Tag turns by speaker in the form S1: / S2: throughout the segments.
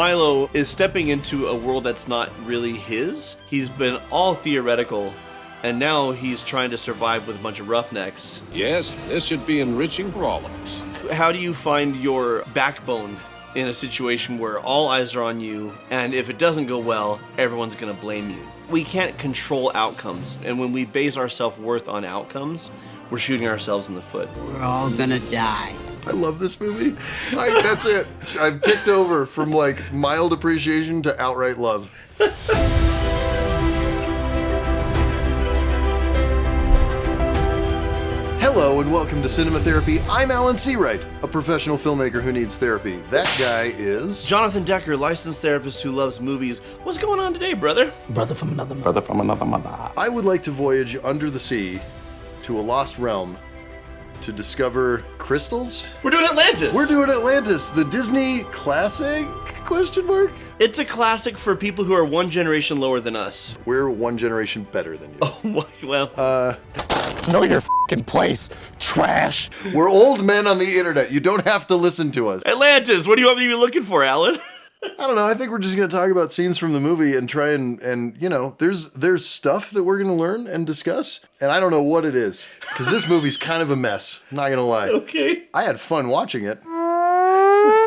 S1: Milo is stepping into a world that's not really his. He's been all theoretical, and now he's trying to survive with a bunch of roughnecks.
S2: Yes, this should be enriching for all of us.
S1: How do you find your backbone in a situation where all eyes are on you, and if it doesn't go well, everyone's going to blame you? We can't control outcomes, and when we base our self-worth on outcomes, we're shooting ourselves in the foot.
S3: We're all gonna die.
S4: I love this movie. That's it. I've ticked over from like mild appreciation to outright love. Hello and welcome to Cinema Therapy. I'm Alan Seawright, a professional filmmaker who needs therapy. That guy is...
S1: Jonathan Decker, licensed therapist who loves movies. What's going on today, brother?
S3: Brother from another mother.
S4: I would like to voyage under the sea to a lost realm to discover crystals.
S1: We're doing Atlantis!
S4: We're doing Atlantis, the Disney classic? Question mark?
S1: It's a classic for people who are one generation lower than us.
S4: We're one generation better than you.
S1: Oh, well.
S3: Know your f***ing place, trash.
S4: We're old men on the internet. You don't have to listen to us.
S1: Atlantis, what do you want me to be looking for, Alan?
S4: I don't know. I think we're just going to talk about scenes from the movie and try and you know, there's stuff that we're going to learn and discuss, and I don't know what it is, because this movie's kind of a mess. I'm not going to lie.
S1: Okay.
S4: I had fun watching it.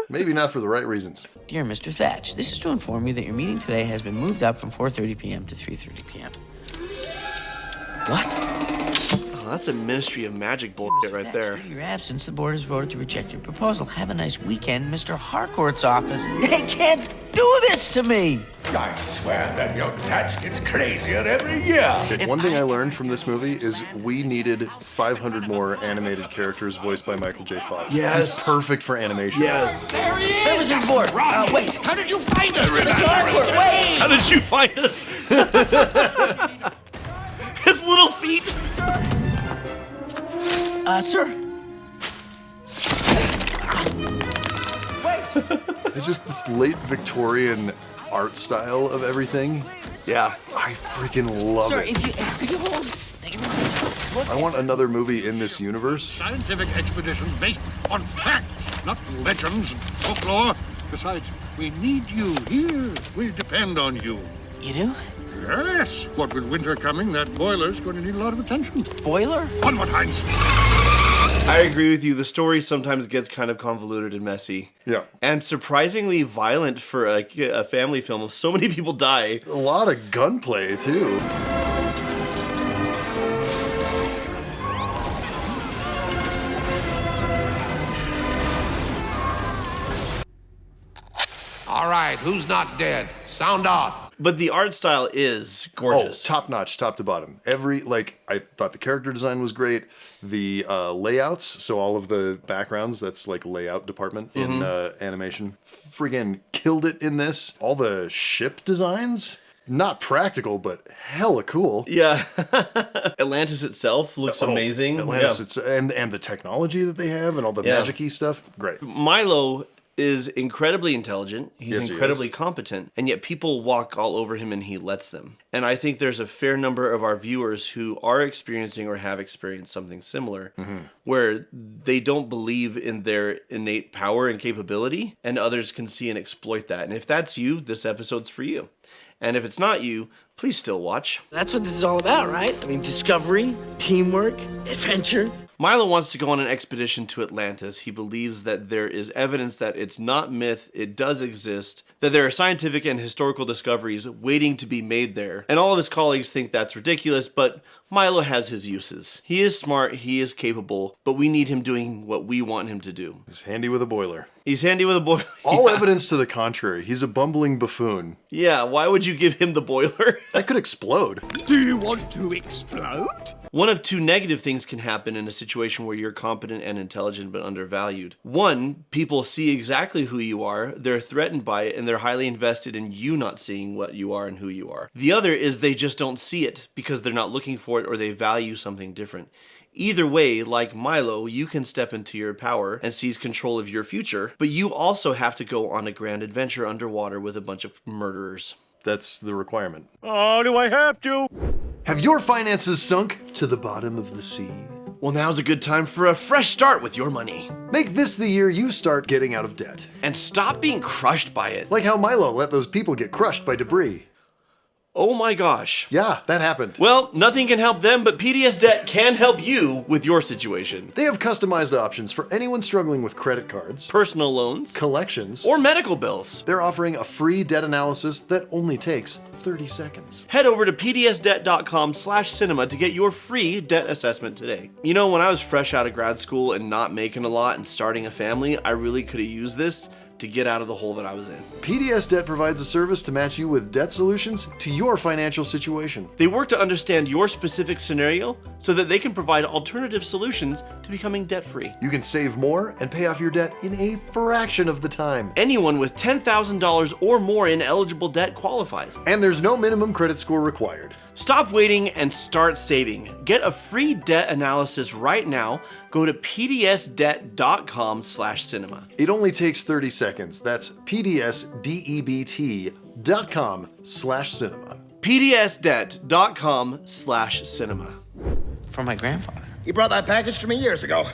S4: Maybe not for the right reasons.
S5: Dear Mr. Thatch, this is to inform you that your meeting today has been moved up from 4:30 p.m. to 3:30 p.m. What?
S1: Oh, that's a Ministry of Magic bullshit right there.
S5: Due to your absence, the board has voted to reject your proposal. Have a nice weekend, Mr. Harcourt's office. They can't do this to me!
S6: I swear that young Thatch gets crazier every year.
S4: One thing I learned from this movie is we needed 500 more animated characters voiced by Michael J. Fox.
S1: Yes.
S4: He's perfect for animation.
S1: Yes.
S6: There he is!
S5: Members of the board, wait.
S6: How did you find us?
S5: Mr. Harcourt, wait!
S1: How did you find us? His little feet.
S5: Sir?
S4: It's just this late Victorian art style of everything.
S1: Yeah.
S4: I freaking love
S5: Sir,
S4: it.
S5: could you hold? Thank you very much.
S4: I want another movie in this universe.
S6: Scientific expeditions based on facts, not legends and folklore. Besides, we need you here. We depend on you.
S5: You do?
S6: Yes. What with winter coming, that boiler's going to need a lot of attention.
S5: Boiler?
S6: Onward, Heinz.
S1: I agree with you. The story sometimes gets kind of convoluted and messy.
S4: Yeah.
S1: And surprisingly violent for a family film. So many people die.
S4: A lot of gunplay, too.
S2: All right, who's not dead? Sound off.
S1: But the art style is gorgeous.
S4: Oh, top notch, top to bottom. I thought the character design was great. The layouts, so all of the backgrounds, that's like layout department in animation. Friggin' killed it in this. All the ship designs, not practical, but hella cool.
S1: Yeah. Atlantis itself looks amazing.
S4: Atlantis, and the technology that they have and all the magic-y stuff, great.
S1: Milo is incredibly intelligent, he's
S4: Yes,
S1: incredibly competent, and yet people walk all over him and he lets them. And I think there's a fair number of our viewers who are experiencing or have experienced something similar, where they don't believe in their innate power and capability, and others can see and exploit that. And if that's you, this episode's for you. And if it's not you, please still watch.
S5: That's what this is all about, right? I mean, discovery, teamwork, adventure.
S1: Milo wants to go on an expedition to Atlantis. He believes that there is evidence that it's not myth, it does exist, that there are scientific and historical discoveries waiting to be made there. And all of his colleagues think that's ridiculous, but Milo has his uses. He is smart, he is capable, but we need him doing what we want him to do.
S4: He's handy with a boiler.
S1: He's handy with a boiler.
S4: All evidence to the contrary. He's a bumbling buffoon.
S1: Yeah, why would you give him the boiler?
S4: That could explode.
S6: Do you want to explode?
S1: One of two negative things can happen in a situation where you're competent and intelligent but undervalued. One, people see exactly who you are, they're threatened by it, and they're highly invested in you not seeing what you are and who you are. The other is they just don't see it because they're not looking for it or they value something different. Either way, like Milo, you can step into your power and seize control of your future, but you also have to go on a grand adventure underwater with a bunch of murderers.
S4: That's the requirement.
S6: Oh, do I have to?
S4: Have your finances sunk to the bottom of the sea?
S1: Well, now's a good time for a fresh start with your money.
S4: Make this the year you start getting out of debt.
S1: And stop being crushed by it.
S4: Like how Milo let those people get crushed by debris.
S1: Oh my gosh.
S4: Yeah, that happened.
S1: Well, nothing can help them, but PDS Debt can help you with your situation.
S4: They have customized options for anyone struggling with credit cards,
S1: Personal loans,
S4: collections,
S1: or medical bills.
S4: they're offering a free debt analysis that only takes 30 seconds.
S1: Head over to pdsdebt.com/cinema to get your free debt assessment today. You know, when I was fresh out of grad school and not making a lot and starting a family, I really could have used this to get out of the hole that I was in.
S4: PDS Debt provides a service to match you with debt solutions to your financial situation.
S1: They work to understand your specific scenario so that they can provide alternative solutions to becoming debt-free.
S4: You can save more and pay off your debt in a fraction of the time.
S1: Anyone with $10,000 or more in eligible debt qualifies.
S4: And there's no minimum credit score required.
S1: Stop waiting and start saving. Get a free debt analysis right now. Go to pdsdebt.com/cinema.
S4: It only takes 30 seconds. That's pdsdebt.com/cinema.
S1: pdsdebt.com/cinema.
S5: From my grandfather.
S7: He brought that package to me years ago.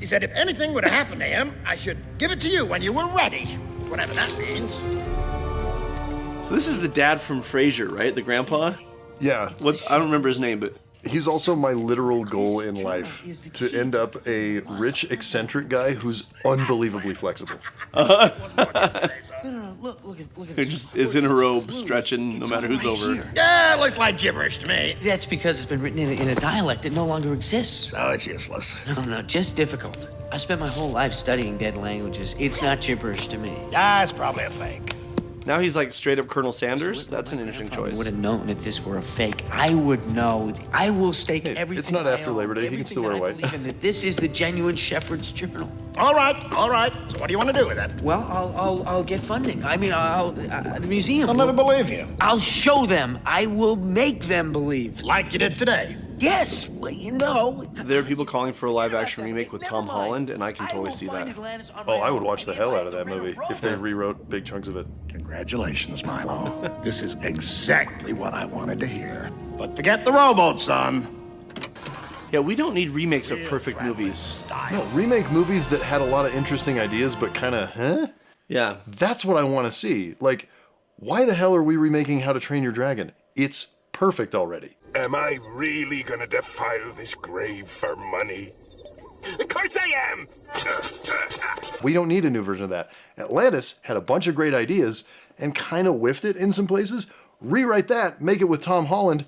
S7: He said if anything would have happened to him, I should give it to you when you were ready. Whatever that means.
S1: So this is the dad from Frasier, right? The grandpa?
S4: Yeah.
S1: I don't remember his name, but
S4: He's also my literal goal in life, to end up a rich, eccentric guy who's unbelievably flexible.
S5: No, look at
S1: he just is in a robe, stretching no matter who's over.
S7: Yeah, looks like gibberish to me.
S5: That's because it's been written in a dialect that no longer exists.
S7: Oh, it's useless.
S5: No, just difficult. I spent my whole life studying dead languages. It's not gibberish to me.
S7: Ah, it's probably a fake.
S1: Now he's like straight up Colonel Sanders. That's an interesting
S5: I
S1: choice.
S5: would have known if this were a fake. I would know. I will stake everything.
S4: it's not
S5: I
S4: after
S5: own,
S4: Labor Day. He can still wear
S5: everything
S4: white.
S5: I believe in, that this is the genuine Shepherd's Journal.
S7: All right. So what do you want to do with it?
S5: Well, I'll get funding. I mean, the museum.
S7: I'll never believe you.
S5: I'll show them. I will make them believe.
S7: Like you did today.
S5: Yes, well, you know.
S1: There are people calling for a live-action remake with Tom Holland, and I can totally see that.
S4: Oh, I would watch the hell out of that movie if they rewrote big chunks of it.
S7: Congratulations, Milo. This is exactly what I wanted to hear. But forget the rowboat, son.
S1: Yeah, we don't need remakes of perfect movies.
S4: No, remake movies that had a lot of interesting ideas, but kind of, huh?
S1: Yeah.
S4: That's what I want to see. Like, why the hell are we remaking How to Train Your Dragon? It's perfect already.
S8: Am I really gonna defile this grave for money? Of course I am!
S4: We don't need a new version of that. Atlantis had a bunch of great ideas and kind of whiffed it in some places. Rewrite that, make it with Tom Holland.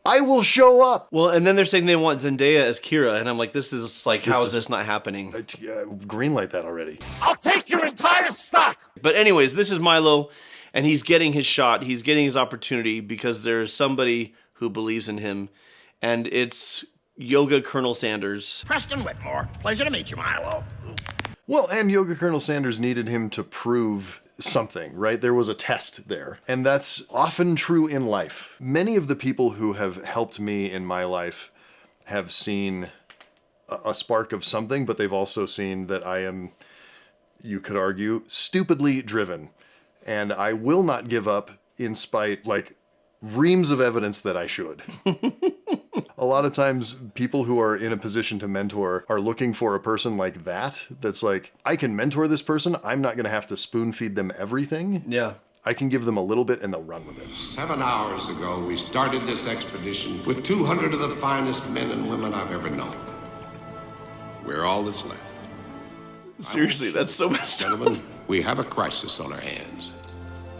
S4: I will show up.
S1: Well, and then they're saying they want Zendaya as Kira, and I'm like, how is this not happening?
S4: Greenlight that already.
S6: I'll take your entire stock!
S1: But anyways, this is Milo, and he's getting his shot. He's getting his opportunity because there's somebody who believes in him, and it's Yoga Colonel Sanders.
S7: Preston Whitmore. Pleasure to meet you, Milo.
S4: Well, and Yoga Colonel Sanders needed him to prove something, right? There was a test there. And that's often true in life. Many of the people who have helped me in my life have seen a spark of something, but they've also seen that I am, you could argue, stupidly driven. And I will not give up in spite, like, reams of evidence that I should. A lot of times people who are in a position to mentor are looking for a person like that. That's like, I can mentor this person. I'm not going to have to spoon feed them everything.
S1: Yeah.
S4: I can give them a little bit and they'll run with it.
S2: 7 hours ago, we started this expedition with 200 of the finest men and women I've ever known. We're all that's left.
S1: Seriously, that's so messed up.
S2: Gentlemen, we have a crisis on our hands.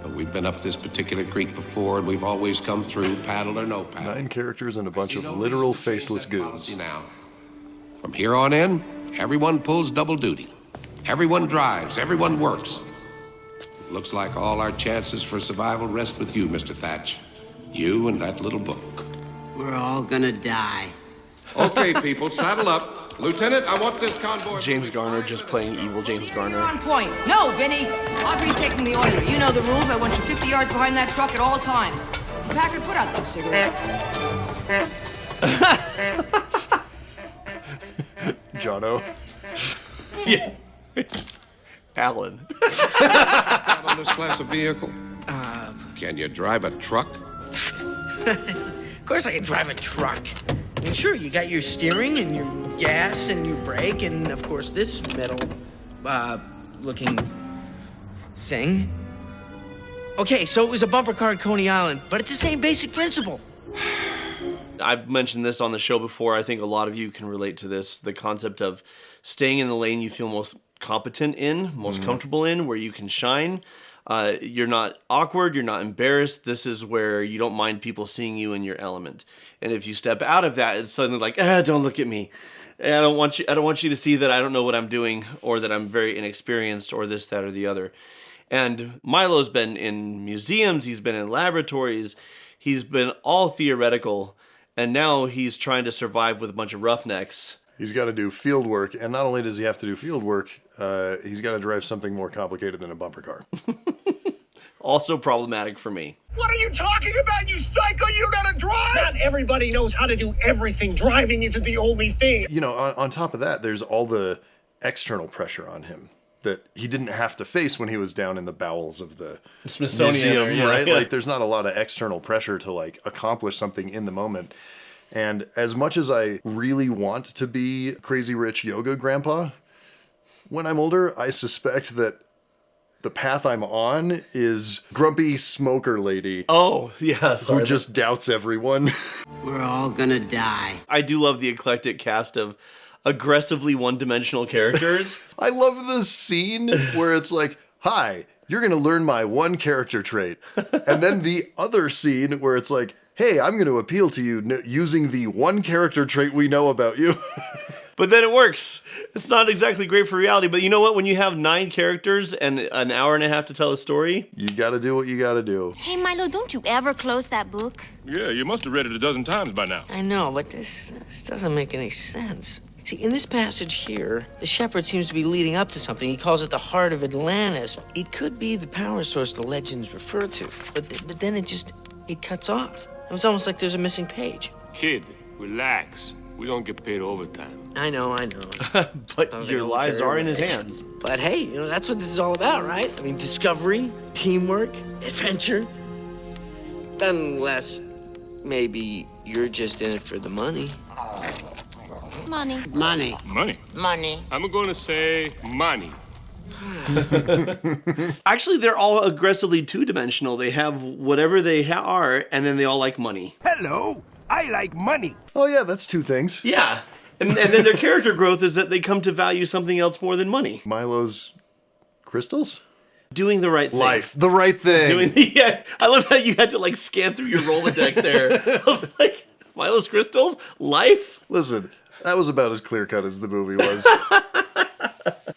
S2: But we've been up this particular creek before, and we've always come through, paddle or no paddle.
S4: 9 characters and a bunch of literal faceless goons.
S2: Now, from here on in, everyone pulls double duty. Everyone drives, everyone works. Looks like all our chances for survival rest with you, Mr. Thatch. You and that little book.
S3: We're all gonna die.
S2: Okay, people, saddle up. Lieutenant, I want this convoy.
S1: James Garner just playing evil James Garner.
S9: On point. No, Vinny. Audrey's taking the order. You know the rules. I want you 50 yards behind that truck at all times. Packard, put out those cigarettes.
S4: Jono.
S1: Yeah. Alan.
S2: On this class of vehicle? Can you drive a truck?
S5: Of course I can drive a truck. I mean, sure, you got your steering and your gas and you brake, and of course this metal, looking thing. Okay, so it was a bumper car at Coney Island, but it's the same basic principle.
S1: I've mentioned this on the show before. I think a lot of you can relate to this. The concept of staying in the lane you feel most competent in, most comfortable in, where you can shine. You're not awkward. You're not embarrassed. This is where you don't mind people seeing you in your element. And if you step out of that, it's suddenly like, don't look at me. I don't want you to see that I don't know what I'm doing, or that I'm very inexperienced, or this, that, or the other. And Milo's been in museums. He's been in laboratories. He's been all theoretical. And now he's trying to survive with a bunch of roughnecks.
S4: He's got to do field work, and not only does he have to do field work, he's got to drive something more complicated than a bumper car.
S1: Also problematic for me.
S7: What are you talking about, you psycho? You know how to drive?
S10: Not everybody knows how to do everything. Driving isn't the only thing.
S4: You know, on top of that, there's all the external pressure on him that he didn't have to face when he was down in the bowels of the
S1: Smithsonian
S4: museum, right? Like, there's not a lot of external pressure to, like, accomplish something in the moment. And as much as I really want to be Crazy Rich Yoga Grandpa, when I'm older, I suspect that the path I'm on is grumpy smoker lady.
S1: Oh, yeah.
S4: Who just doubts everyone.
S3: We're all gonna die.
S1: I do love the eclectic cast of aggressively one-dimensional characters.
S4: I love the scene where it's like, hi, you're going to learn my one character trait. And then the other scene where it's like, hey, I'm going to appeal to you using the one character trait we know about you.
S1: But then it works. It's not exactly great for reality, but you know what? When you have 9 characters and an hour and a half to tell a story,
S4: you got to do what you got to do.
S11: Hey, Milo, don't you ever close that book?
S8: Yeah, you must have read it a dozen times by now.
S5: I know, but this doesn't make any sense. See, in this passage here, the shepherd seems to be leading up to something. He calls it the heart of Atlantis. It could be the power source the legends refer to, but then it cuts off. It's almost like there's a missing page.
S12: Kid, relax. We don't get paid overtime.
S5: I know.
S1: But your lives are in his hands.
S5: But hey, you know, that's what this is all about, right? I mean, discovery, teamwork, adventure. Unless maybe you're just in it for the money.
S11: Money.
S3: Money.
S12: Money?
S11: Money.
S12: I'm going to say money.
S1: Actually, they're all aggressively two-dimensional. They have whatever they are, and then they all like money.
S13: Hello, I like money.
S4: Oh yeah, that's 2 things.
S1: Yeah. And then their character growth is that they come to value something else more than money.
S4: Milo's crystals?
S1: Doing the right thing.
S4: Life. The right thing.
S1: Yeah. I love how you had to like scan through your Rolodex there. Like, Milo's crystals? Life?
S4: Listen, that was about as clear-cut as the movie was.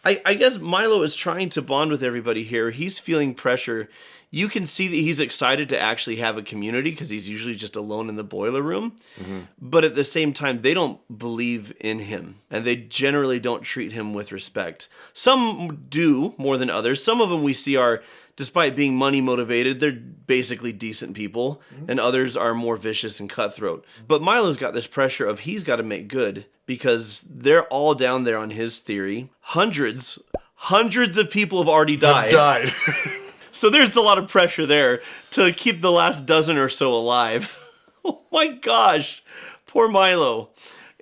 S1: I guess Milo is trying to bond with everybody here. He's feeling pressure. You can see that he's excited to actually have a community because he's usually just alone in the boiler room. Mm-hmm. But at the same time, they don't believe in him, and they generally don't treat him with respect. Some do more than others. Some of them we see are, despite being money motivated, they're basically decent people, and others are more vicious and cutthroat. But Milo's got this pressure of he's got to make good because they're all down there on his theory. Hundreds of people have already died. So there's a lot of pressure there to keep the last dozen or so alive. Oh my gosh, poor Milo.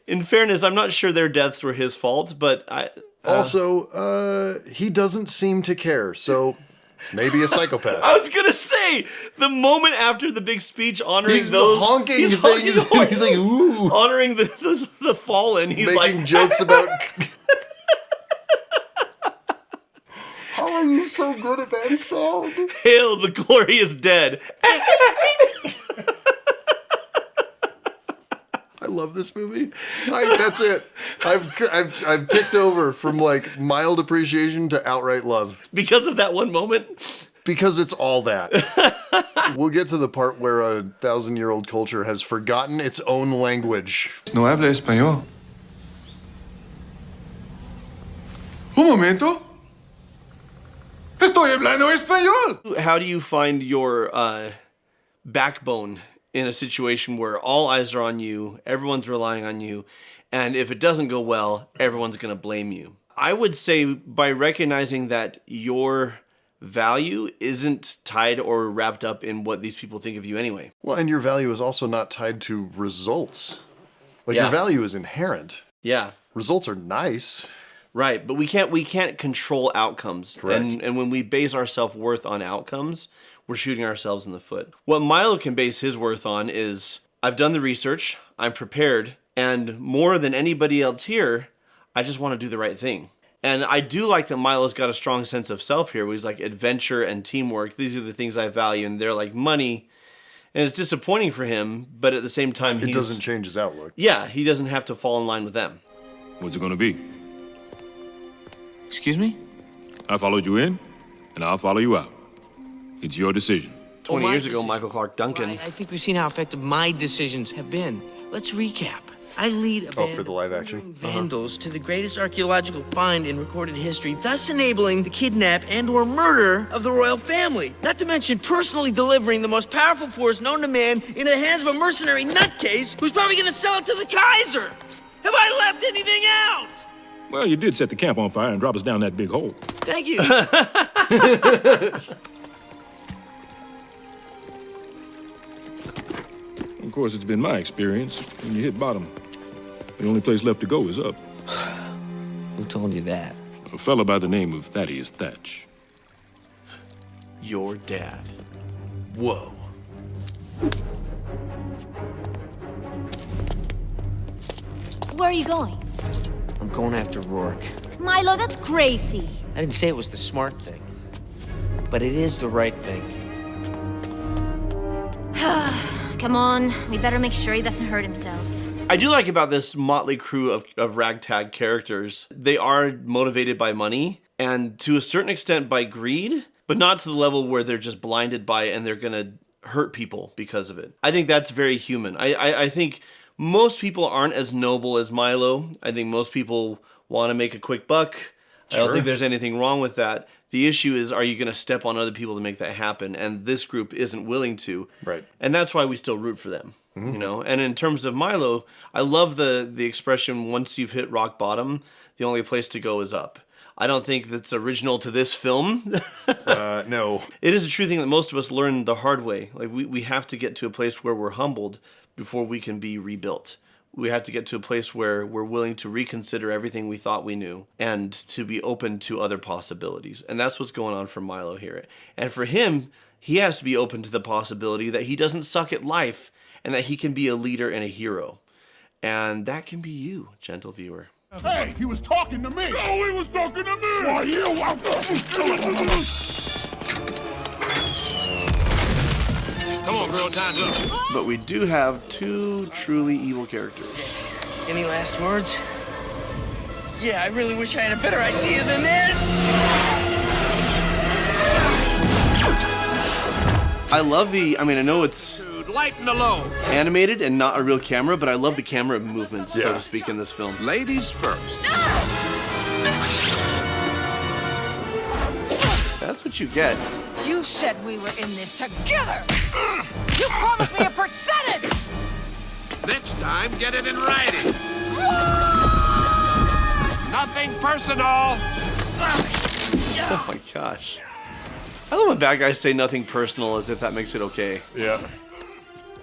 S1: In fairness, I'm not sure their deaths were his fault, but
S4: Also, he doesn't seem to care, so maybe a psychopath.
S1: I was gonna say, the moment after the big speech honoring
S4: he's
S1: those
S4: honking
S1: he's
S4: things. He's like, ooh,
S1: honoring the fallen. He's
S4: making
S1: like
S4: jokes about. How are you so good at that sound?
S1: Hail the glorious dead.
S4: I love this movie. That's it. I've ticked over from like mild appreciation to outright love.
S1: Because of that one moment?
S4: Because it's all that. We'll get to the part where a 1,000-year-old culture has forgotten its own language.
S14: No habla español. Un momento. Estoy hablando español.
S1: How do you find your backbone in a situation where all eyes are on you, everyone's relying on you, and if it doesn't go well, everyone's going to blame you? I would say by recognizing that your value isn't tied or wrapped up in what these people think of you anyway.
S4: Well, and your value is also not tied to results. Like,
S1: Yeah.
S4: your value is inherent.
S1: Yeah.
S4: results are nice.
S1: Right, but we can't control outcomes.
S4: Correct.
S1: And when we base our self-worth on outcomes, we're shooting ourselves in the foot. What Milo can base his worth on is, I've done the research, I'm prepared, and more than anybody else here, I just want to do the right thing. And I do like that Milo's got a strong sense of self here, where he's like, adventure and teamwork, these are the things I value, and they're like money. And it's disappointing for him, but at the same time,
S4: it doesn't change his outlook.
S1: Yeah, he doesn't have to fall in line with them.
S12: What's it gonna be?
S5: Excuse me?
S12: I followed you in, and I'll follow you out. It's your decision.
S1: 20 years ago, Michael Clark Duncan.
S5: I think we've seen how effective my decisions have been. Let's recap. I lead a band
S4: for the live action?
S5: of vandals to the greatest archaeological find in recorded history, thus enabling the kidnap and or murder of the royal family. Not to mention personally delivering the most powerful force known to man in the hands of a mercenary nutcase who's probably gonna sell it to the Kaiser. Have I left anything out?
S12: Well, you did set the camp on fire and drop us down that big hole.
S5: Thank you.
S12: Of course, it's been my experience. When you hit bottom, the only place left to go is up.
S5: Who told you that?
S12: A fella by the name of Thaddeus Thatch.
S1: Your dad. Whoa.
S11: Where are you going?
S5: I'm going after Rourke.
S11: Milo, that's crazy.
S5: I didn't say it was the smart thing, but it is the right thing.
S11: Come on, we better make sure he doesn't hurt himself.
S1: I do like about this motley crew of ragtag characters, they are motivated by money, and to a certain extent by greed, but not to the level where they're just blinded by it and they're gonna hurt people because of it. I think that's very human. I think most people aren't as noble as Milo. I think most people want to make a quick buck. Sure. I don't think there's anything wrong with that. The issue is, are you going to step on other people to make that happen? And this group isn't willing to.
S4: Right.
S1: And that's why we still root for them. Mm-hmm. You know. And in terms of Milo, I love the expression, once you've hit rock bottom, the only place to go is up. I don't think that's original to this film.
S4: No.
S1: It is a true thing that most of us learn the hard way. Like we have to get to a place where we're humbled before we can be rebuilt. We have to get to a place where we're willing to reconsider everything we thought we knew and to be open to other possibilities. And that's what's going on for Milo here. And for him, he has to be open to the possibility that he doesn't suck at life and that he can be a leader and a hero. And that can be you, gentle viewer.
S8: Hey, he was talking to me. No, he was talking to me. Why, you?
S2: Come on, girl, time's up.
S1: But we do have two truly evil characters.
S5: Any last words? Yeah, I really wish I had a better idea than this.
S1: I love I know it's
S2: Lighten the load.
S1: Animated and not a real camera, but I love the camera movements, so to speak, in this film.
S2: Ladies first.
S1: That's what you get.
S9: You said we were in this together. You promised me a percentage.
S2: Next time, get it in writing. Nothing personal.
S1: Oh my gosh. I love when bad guys say nothing personal as if that makes it okay.
S4: Yeah.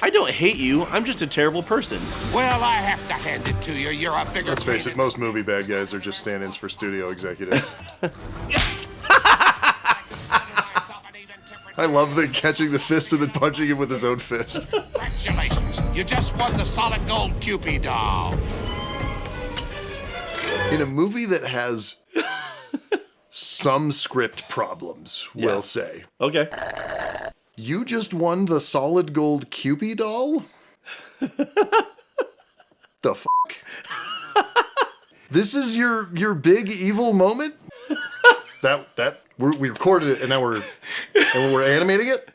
S1: I don't hate you, I'm just a terrible person.
S2: Well, I have to hand it to you. You're a bigger...
S4: Let's face it, most movie bad guys are just stand-ins for studio executives. I love the catching the fist and then punching him with his own fist.
S2: Congratulations. You just won the solid gold Cupid doll.
S4: In a movie that has some script problems, we'll say.
S1: Okay.
S4: You just won the solid gold Cupid doll? The fuck? This is your big evil moment? We recorded it and now we're animating it?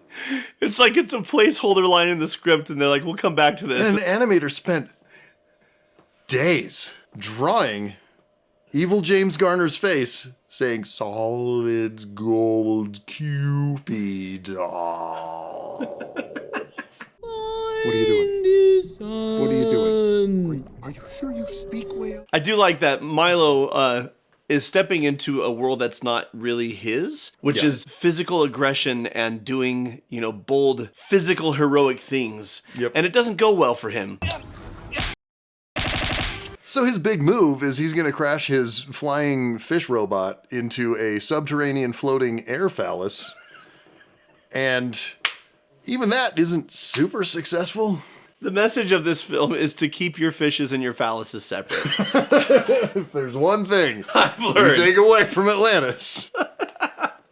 S1: It's like it's a placeholder line in the script and they're like, we'll come back to this.
S4: And an animator spent days drawing evil James Garner's face saying solid gold Cupid doll.
S14: What are you doing? What are you doing? Are you sure you speak well?
S1: I do like that Milo is stepping into a world that's not really his, which is physical aggression and doing, bold physical heroic things.
S4: Yep.
S1: And it doesn't go well for him.
S4: So his big move is he's going to crash his flying fish robot into a subterranean floating air phallus. And even that isn't super successful.
S1: The message of this film is to keep your fishes and your phalluses separate.
S4: If there's one thing
S1: I've
S4: you
S1: learned.
S4: take away from Atlantis,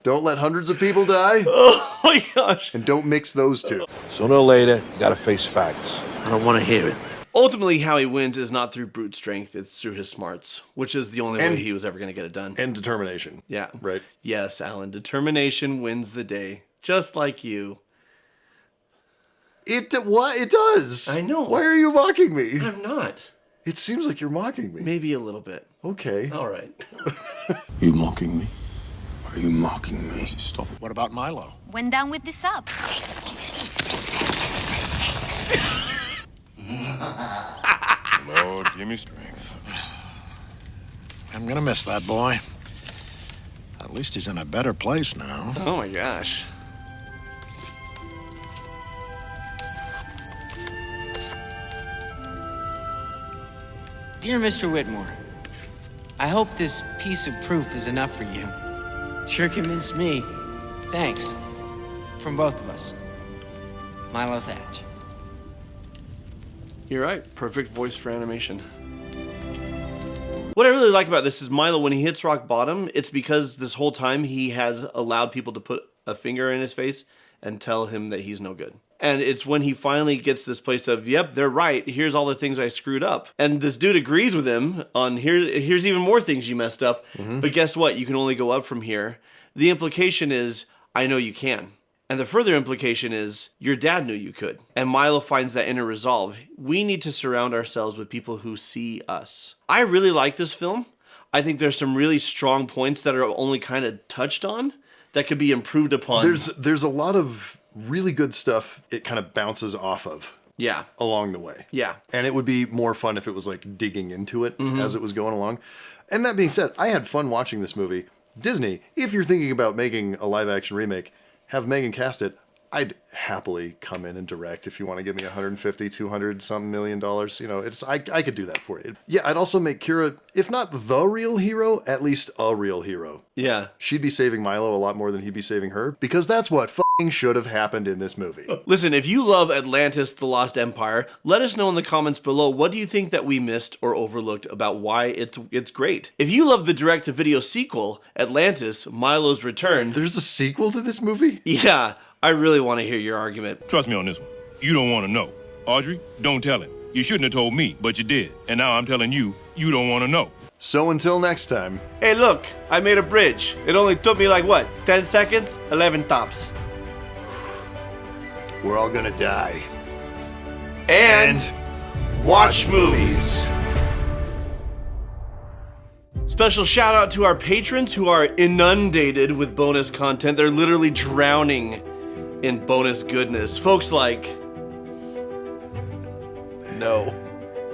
S4: don't let hundreds of people die.
S1: Oh my gosh.
S4: And don't mix those two.
S15: Sooner or later, you gotta face facts.
S5: I don't want to hear it.
S1: Ultimately, how he wins is not through brute strength, it's through his smarts, which is the only
S4: And-
S1: way he was ever going to get it done.
S4: And determination.
S1: Yeah.
S4: Right.
S1: Yes, Alan. Determination wins the day. Just like you.
S4: It does.
S1: I know.
S4: Why are you mocking me?
S1: I'm not.
S4: It seems like you're mocking me.
S1: Maybe a little bit.
S4: Okay.
S1: All right.
S15: You mocking me? Are you mocking me? Stop it.
S6: What about Milo?
S11: When down with the sub.
S12: Lord, give me strength.
S6: I'm gonna miss that boy. At least he's in a better place now.
S1: Oh my gosh.
S5: Dear Mr. Whitmore, I hope this piece of proof is enough for you. It sure convinced me. Thanks. From both of us. Milo Thatch.
S1: You're right. Perfect voice for animation. What I really like about this is Milo, when he hits rock bottom, it's because this whole time he has allowed people to put a finger in his face and tell him that he's no good. And it's when he finally gets this place of, yep, they're right. Here's all the things I screwed up. And this dude agrees with him on here's even more things you messed up.
S4: Mm-hmm.
S1: But guess what? You can only go up from here. The implication is, I know you can. And the further implication is, your dad knew you could. And Milo finds that inner resolve. We need to surround ourselves with people who see us. I really like this film. I think there's some really strong points that are only kind of touched on that could be improved upon.
S4: There's a lot of really good stuff it kind of bounces off of.
S1: Yeah.
S4: Along the way.
S1: Yeah.
S4: And it would be more fun if it was like digging into it
S1: Mhm.
S4: as it was going along. And that being said, I had fun watching this movie. Disney, if you're thinking about making a live action remake, have Megan cast it. I'd happily come in and direct if you want to give me $150, $200 something million. You know, I could do that for you. Yeah, I'd also make Kira, if not the real hero, at least a real hero.
S1: Yeah.
S4: She'd be saving Milo a lot more than he'd be saving her, because that's what f***ing should have happened in this movie.
S1: Listen, if you love Atlantis, The Lost Empire, let us know in the comments below, what do you think that we missed or overlooked about why it's great? If you love the direct-to-video sequel, Atlantis, Milo's Return...
S4: There's a sequel to this movie?
S1: Yeah, I really want to hear your argument.
S12: Trust me on this one. You don't want to know. Audrey, don't tell him. You shouldn't have told me, but you did. And now I'm telling you, you don't want to know.
S4: So until next time.
S1: Hey, look, I made a bridge. It only took me like, what, 10 seconds? 11 tops.
S4: We're all gonna die.
S1: And watch movies. Special shout out to our patrons who are inundated with bonus content. They're literally drowning in bonus goodness. Folks like...
S4: No.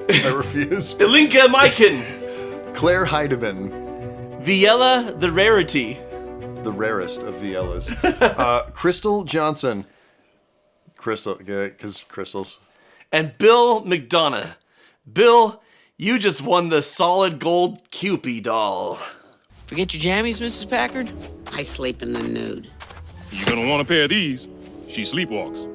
S4: I refuse.
S1: Ilinka Maikin.
S4: Claire Heidemann.
S1: Viella the Rarity.
S4: The rarest of Viellas. Crystal Johnson. Crystal, because crystals.
S1: And Bill McDonough. Bill, you just won the solid gold Cupid doll.
S5: Forget your jammies, Mrs. Packard?
S3: I sleep in the nude.
S12: You're gonna want a pair of these. She sleepwalks.